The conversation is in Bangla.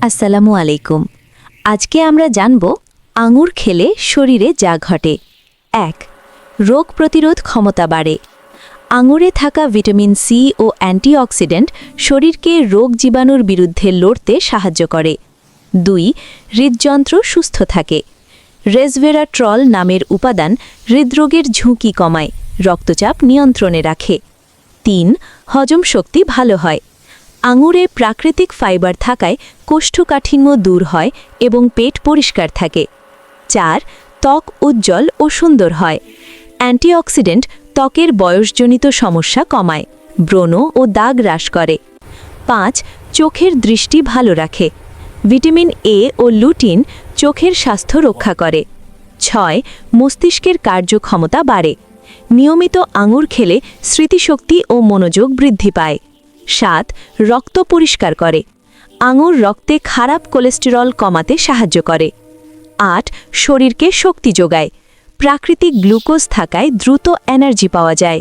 আসসালামু আলাইকুম। আজকে আমরা জানব আঙুর খেলে শরীরে যা ঘটে। ১. রোগ প্রতিরোধ ক্ষমতা বাড়ে। আঙুরে থাকা ভিটামিন সি ও অ্যান্টিঅক্সিডেন্ট শরীরকে রোগ জীবাণুর বিরুদ্ধে লড়তে সাহায্য করে। ২. হৃদযন্ত্র সুস্থ থাকে। রেসভেরাট্রল নামের উপাদান হৃদরোগের ঝুঁকি কমায়, রক্তচাপ নিয়ন্ত্রণে রাখে। ৩. হজম শক্তি ভালো হয়। আঙুরে প্রাকৃতিক ফাইবার থাকায় কোষ্ঠকাঠিন্য দূর হয় এবং পেট পরিষ্কার থাকে। ৪. ত্বক উজ্জ্বল ও সুন্দর হয়। অ্যান্টিঅক্সিডেন্ট ত্বকের বয়সজনিত সমস্যা কমায়, ব্রণ ও দাগ হ্রাস করে। ৫. চোখের দৃষ্টি ভালো রাখে। ভিটামিন এ ও লুটিন চোখের স্বাস্থ্য রক্ষা করে। ৬. মস্তিষ্কের কার্যক্ষমতা বাড়ে। নিয়মিত আঙুর খেলে স্মৃতিশক্তি ও মনোযোগ বৃদ্ধি পায়। ৭. রক্ত পরিষ্কার করে। আঙুর রক্তে খারাপ কোলেস্টেরল কমাতে সাহায্য করে। ৮. শরীরকে শক্তি যোগায়। প্রাকৃতিক গ্লুকোজ থাকায় দ্রুত এনার্জি পাওয়া যায়।